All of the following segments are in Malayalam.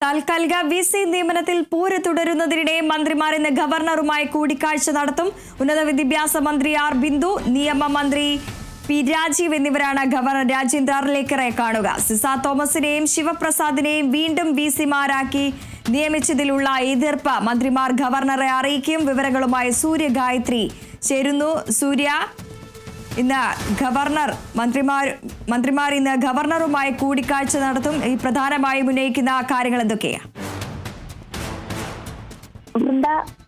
താൽക്കാലിക VC നിയമനത്തിൽ പോര് തുടരുന്നതിനിടെ മന്ത്രിമാർ ഇന്ന് ഗവർണറുമായി കൂടിക്കാഴ്ച നടത്തും. ഉന്നത വിദ്യാഭ്യാസ മന്ത്രി ആർ ബിന്ദു, നിയമമന്ത്രി പി രാജീവ് എന്നിവരാണ് ഗവർണർ രാജേന്ദ്ര അർലേക്കറെ കാണുക. സിസ തോമസിനെയും ശിവപ്രസാദിനെയും വീണ്ടും VC-മാരാക്കി നിയമിച്ചതിലുള്ള എതിർപ്പ് മന്ത്രിമാർ ഗവർണറെ അറിയിക്കും. വിവരങ്ങളുമായി സൂര്യ ഗായത്രി ചേരുന്നു. സൂര്യ, ഇന്ന് മന്ത്രിമാർ ഇന്ന് ഗവർണറുമായി കൂടിക്കാഴ്ച നടത്തും. ഈ പ്രധാനമായും ഉന്നയിക്കുന്ന കാര്യങ്ങൾ എന്തൊക്കെയാണ്?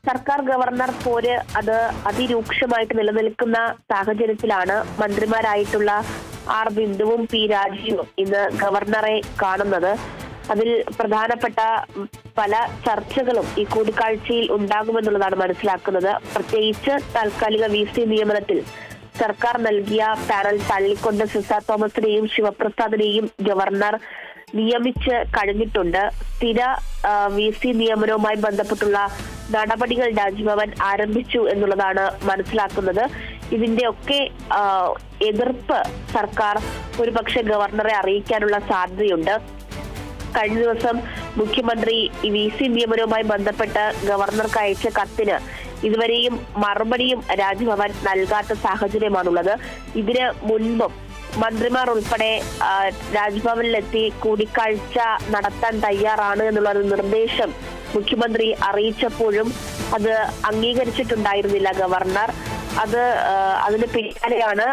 സർക്കാർ ഗവർണർ പോര് അത് അതിരൂക്ഷമായിട്ട് നിലനിൽക്കുന്ന സാഹചര്യത്തിലാണ് മന്ത്രിമാരായിട്ടുള്ള ആർ ബിന്ദുവും പി രാജീവും ഇന്ന് ഗവർണറെ കാണുന്നത്. അതിൽ പ്രധാനപ്പെട്ട പല ചർച്ചകളും ഈ കൂടിക്കാഴ്ചയിൽ ഉണ്ടാകുമെന്നുള്ളതാണ് മനസ്സിലാക്കുന്നത്. പ്രത്യേകിച്ച് താൽക്കാലിക VC നിയമനത്തിൽ സർക്കാർ നൽകിയ പാനൽ തള്ളിക്കൊണ്ട് സിസ തോമസിനെയും ശിവപ്രസാദിനെയും ഗവർണർ നിയമിച്ച് കഴിഞ്ഞിട്ടുണ്ട്. സ്ഥിര VC നിയമനവുമായി ബന്ധപ്പെട്ടുള്ള നടപടികൾ രാജ്ഭവൻ ആരംഭിച്ചു എന്നുള്ളതാണ് മനസ്സിലാക്കുന്നത്. ഇതിന്റെ ഒക്കെ എതിർപ്പ് സർക്കാർ ഒരുപക്ഷെ ഗവർണറെ അറിയിക്കാനുള്ള സാധ്യതയുണ്ട്. കഴിഞ്ഞ ദിവസം മുഖ്യമന്ത്രി ഈ VC നിയമനവുമായി ബന്ധപ്പെട്ട് ഗവർണർക്ക് അയച്ച കത്തിന് ഇതുവരെയും മറുപടിയും രാജ്ഭവൻ നൽകാത്ത സാഹചര്യമാണുള്ളത്. ഇതിന് മുൻപും മന്ത്രിമാർ ഉൾപ്പെടെ രാജ്ഭവനിലെത്തി കൂടിക്കാഴ്ച നടത്താൻ തയ്യാറാണ് എന്നുള്ള ഒരു നിർദ്ദേശം മുഖ്യമന്ത്രി അറിയിച്ചപ്പോഴും അത് അംഗീകരിച്ചിട്ടുണ്ടായിരുന്നില്ല ഗവർണർ. അതിന് പിന്നാലെയാണ്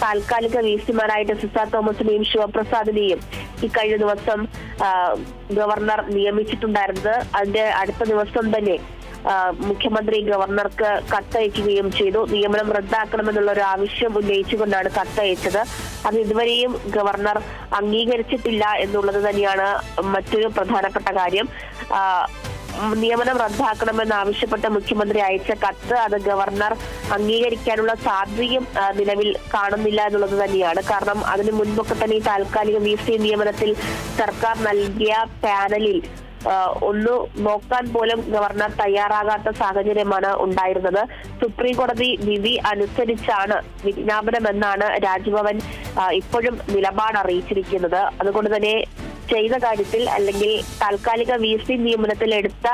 താൽക്കാലിക VC-മാരായിട്ട് സിസ തോമസിനെയും ശിവപ്രസാദിനെയും ഈ കഴിഞ്ഞ ദിവസം ഗവർണർ നിയമിച്ചിട്ടുണ്ടായിരുന്നത്. അതിന്റെ അടുത്ത ദിവസം തന്നെ മുഖ്യമന്ത്രി ഗവർണർക്ക് കത്തയക്കുകയും ചെയ്തു. നിയമനം റദ്ദാക്കണമെന്നുള്ള ഒരു ആവശ്യം ഉന്നയിച്ചുകൊണ്ടാണ് കത്തയച്ചത്. അത് ഇതുവരെയും ഗവർണർ അംഗീകരിച്ചിട്ടില്ല എന്നുള്ളത് തന്നെയാണ് മറ്റൊരു പ്രധാനപ്പെട്ട കാര്യം. നിയമനം റദ്ദാക്കണമെന്ന് ആവശ്യപ്പെട്ട മുഖ്യമന്ത്രി അയച്ച കത്ത് അത് ഗവർണർ അംഗീകരിക്കാനുള്ള സാധ്യതയും നിലവിൽ കാണുന്നില്ല എന്നുള്ളത് തന്നെയാണ്. കാരണം അതിനു മുൻപൊക്കെ തന്നെ ഈ താൽക്കാലിക VC നിയമനത്തിൽ സർക്കാർ നൽകിയ പാനലിൽ ഒന്ന് നോക്കാൻ പോലും ഗവർണർ തയ്യാറാകാത്ത സാഹചര്യമാണ് ഉണ്ടായിരുന്നത്. സുപ്രീം കോടതി വിധി അനുസരിച്ചാണ് വിജ്ഞാപനമെന്നാണ് രാജ്ഭവൻ ഇപ്പോഴും നിലപാട് അറിയിച്ചിരിക്കുന്നത്. അതുകൊണ്ട് തന്നെ ചെയ്ത കാര്യത്തിൽ അല്ലെങ്കിൽ താൽക്കാലിക VC നിയമനത്തിൽ എടുത്ത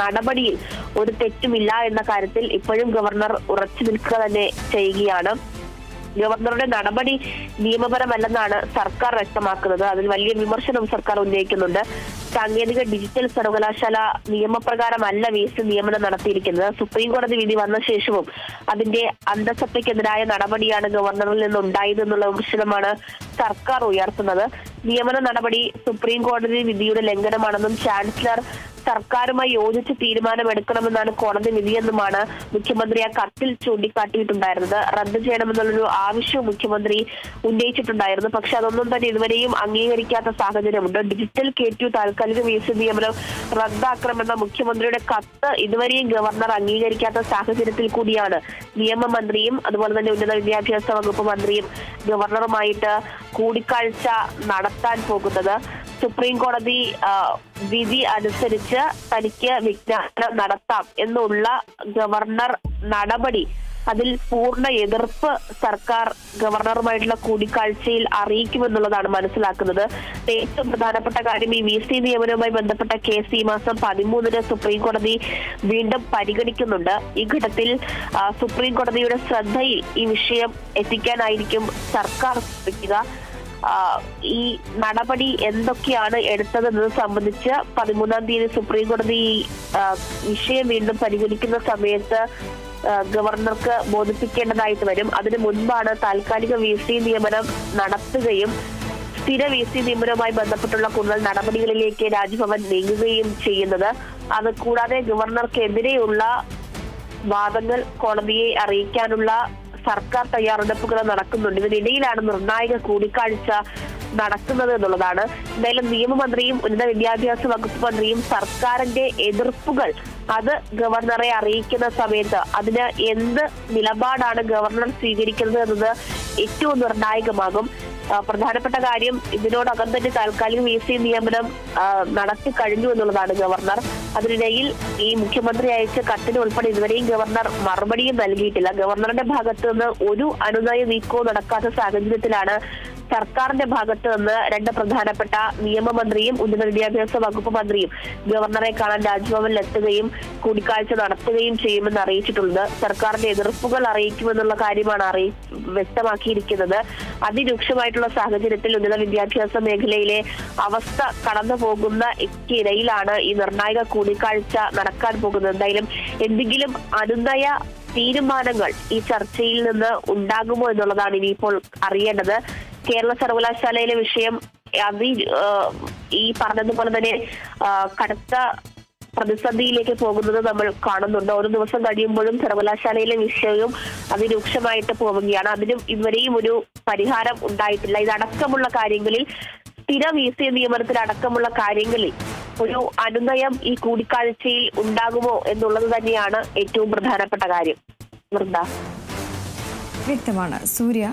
നടപടിയിൽ ഒരു തെറ്റുമില്ല എന്ന കാര്യത്തിൽ ഇപ്പോഴും ഗവർണർ ഉറച്ചു നിൽക്കുക തന്നെ ചെയ്യുകയാണ്. ഗവർണറുടെ നടപടി നിയമപരമല്ലെന്നാണ് സർക്കാർ വ്യക്തമാക്കുന്നത്. അതിൽ വലിയ വിമർശനം സർക്കാർ ഉന്നയിക്കുന്നുണ്ട്. സാങ്കേതിക ഡിജിറ്റൽ സർവകലാശാല നിയമപ്രകാരമല്ല VC നിയമനം നടത്തിയിരിക്കുന്നത്. സുപ്രീം കോടതി വിധി വന്ന ശേഷവും അതിന്റെ അന്തസത്തയ്ക്കെതിരായ നടപടിയാണ് ഗവർണറിൽ നിന്നുണ്ടായതെന്നുള്ള വിമർശനമാണ് സർക്കാർ ഉയർത്തുന്നത്. നിയമന നടപടി സുപ്രീം കോടതി വിധിയുടെ ലംഘനമാണെന്നും ചാൻസലർ സർക്കാരുമായി യോജിച്ച് തീരുമാനമെടുക്കണമെന്നാണ് കോടതി വിധിയെന്നുമാണ് മുഖ്യമന്ത്രി ആ കത്തിൽ ചൂണ്ടിക്കാട്ടിയിട്ടുണ്ടായിരുന്നത്. റദ്ദ് ചെയ്യണമെന്നുള്ളൊരു ആവശ്യവും മുഖ്യമന്ത്രി ഉന്നയിച്ചിട്ടുണ്ടായിരുന്നു. പക്ഷെ അതൊന്നും തന്നെ ഇതുവരെയും അംഗീകരിക്കാത്ത സാഹചര്യമുണ്ട്. ഡിജിറ്റൽ K2 താൽക്കാലിക VC നിയമനം റദ്ദാക്കണമെന്ന മുഖ്യമന്ത്രിയുടെ കത്ത് ഇതുവരെയും ഗവർണർ അംഗീകരിക്കാത്ത സാഹചര്യത്തിൽ കൂടിയാണ് നിയമമന്ത്രിയും അതുപോലെ തന്നെ ഉന്നത വിദ്യാഭ്യാസ വകുപ്പ് മന്ത്രിയും ഗവർണറുമായിട്ട് കൂടിക്കാഴ്ച നടത്താൻ പോകുന്നത്. സുപ്രീം കോടതി വിധി അനുസരിച്ച് തനിക്ക് വിജ്ഞാപനം നടത്താം എന്നുള്ള ഗവർണർ നടപടി അതിൽ പൂർണ്ണ എതിർപ്പ് സർക്കാർ ഗവർണറുമായിട്ടുള്ള കൂടിക്കാഴ്ചയിൽ അറിയിക്കുമെന്നുള്ളതാണ് മനസ്സിലാക്കുന്നത്. ഏറ്റവും പ്രധാനപ്പെട്ട കാര്യം ഈ VC നിയമനവുമായി ബന്ധപ്പെട്ട കേസ് ഈ മാസം 13-ന് സുപ്രീം കോടതി വീണ്ടും പരിഗണിക്കുന്നുണ്ട്. ഈ ഘട്ടത്തിൽ സുപ്രീം കോടതിയുടെ ശ്രദ്ധയിൽ ഈ വിഷയം എത്തിക്കാനായിരിക്കും സർക്കാർ ശ്രമിക്കുക. ഈ നടപടി എന്തൊക്കെയാണ് എടുത്തതെന്നത് സംബന്ധിച്ച് 13-ാം തീയതി സുപ്രീം കോടതി വിഷയം വീണ്ടും പരിഗണിക്കുന്ന സമയത്ത് ഗവർണർക്ക് ബോധിപ്പിക്കേണ്ടതായിട്ട് വരും. അതിനു മുൻപാണ് താൽക്കാലിക VC നിയമനം നടത്തുകയും സ്ഥിര VC നിയമനവുമായി ബന്ധപ്പെട്ടുള്ള കൂടുതൽ നടപടികളിലേക്ക് രാജ്ഭവൻ നീങ്ങുകയും ചെയ്യുന്നത്. അത് കൂടാതെ ഗവർണർക്കെതിരെയുള്ള വാദങ്ങൾ കോടതിയെ അറിയിക്കാനുള്ള സർക്കാർ തയ്യാറെടുപ്പുകൾ നടക്കുന്നുണ്ട്. ഇതിനിടയിലാണ് നിർണായക കൂടിക്കാഴ്ച നടക്കുന്നത് എന്നുള്ളതാണ്. എന്തായാലും നിയമമന്ത്രിയും ഉന്നത വിദ്യാഭ്യാസ വകുപ്പ് മന്ത്രിയും സർക്കാരിന്റെ എതിർപ്പുകൾ അത് ഗവർണറെ അറിയിക്കുന്ന സമയത്ത് അതിന് എന്ത് നിലപാടാണ് ഗവർണർ സ്വീകരിക്കുന്നത് എന്നത് ഏറ്റവും നിർണായകമാകും. പ്രധാനപ്പെട്ട കാര്യം ഇതിനോടകം തന്നെ താൽക്കാലിക VC നിയമനം നടത്തി കഴിഞ്ഞു എന്നുള്ളതാണ് ഗവർണർ. അതിനിടയിൽ ഈ മുഖ്യമന്ത്രി അയച്ച കത്തിന് ഉൾപ്പെടെ ഇതുവരെയും ഗവർണർ മറുപടിയും നൽകിയിട്ടില്ല. ഗവർണറുടെ ഭാഗത്തു നിന്ന് ഒരു അനുനയ നീക്കവും നടക്കാത്ത സാഹചര്യത്തിലാണ് സർക്കാരിന്റെ ഭാഗത്ത് നിന്ന് രണ്ട് പ്രധാനപ്പെട്ട നിയമമന്ത്രിയും ഉന്നത വിദ്യാഭ്യാസ വകുപ്പ് മന്ത്രിയും ഗവർണറെ കാണാൻ രാജ്ഭവനിൽ എത്തുകയും കൂടിക്കാഴ്ച നടത്തുകയും ചെയ്യുമെന്ന് അറിയിച്ചിട്ടുള്ളത്. സർക്കാരിന്റെ എതിർപ്പുകൾ അറിയിക്കുമെന്നുള്ള കാര്യമാണ് വ്യക്തമാക്കിയിരിക്കുന്നത്. അതിരൂക്ഷമായിട്ടുള്ള സാഹചര്യത്തിൽ ഉന്നത വിദ്യാഭ്യാസ മേഖലയിലെ അവസ്ഥ കടന്നു പോകുന്ന ഇടയിലാണ് ഈ നിർണായക കൂടിക്കാഴ്ച നടക്കാൻ പോകുന്നത്. എന്തായാലും എന്തെങ്കിലും അനുനയ തീരുമാനങ്ങൾ ഈ ചർച്ചയിൽ നിന്ന് ഉണ്ടാകുമോ എന്നുള്ളതാണ് ഇനിയിപ്പോൾ അറിയേണ്ടത്. കേരള സർവകലാശാലയിലെ വിഷയം ഈ പറഞ്ഞതുപോലെ തന്നെ കടുത്ത പ്രതിസന്ധിയിലേക്ക് പോകുന്നത് നമ്മൾ കാണുന്നുണ്ട്. ഓരോ ദിവസം കഴിയുമ്പോഴും സർവകലാശാലയിലെ വിഷയവും അതിരൂക്ഷമായിട്ട് പോവുകയാണ്. അതിനും ഇതുവരെയും ഒരു പരിഹാരം ഉണ്ടായിട്ടില്ല. ഇതടക്കമുള്ള കാര്യങ്ങളിൽ സ്ഥിര VC നിയമനത്തിലടക്കമുള്ള കാര്യങ്ങളിൽ ഒരു അനുനയം ഈ കൂടിക്കാഴ്ചയിൽ ഉണ്ടാകുമോ എന്നുള്ളത് തന്നെയാണ് ഏറ്റവും പ്രധാനപ്പെട്ട കാര്യം. വൃന്ദ, വ്യക്തമാണ്. സൂര്യ.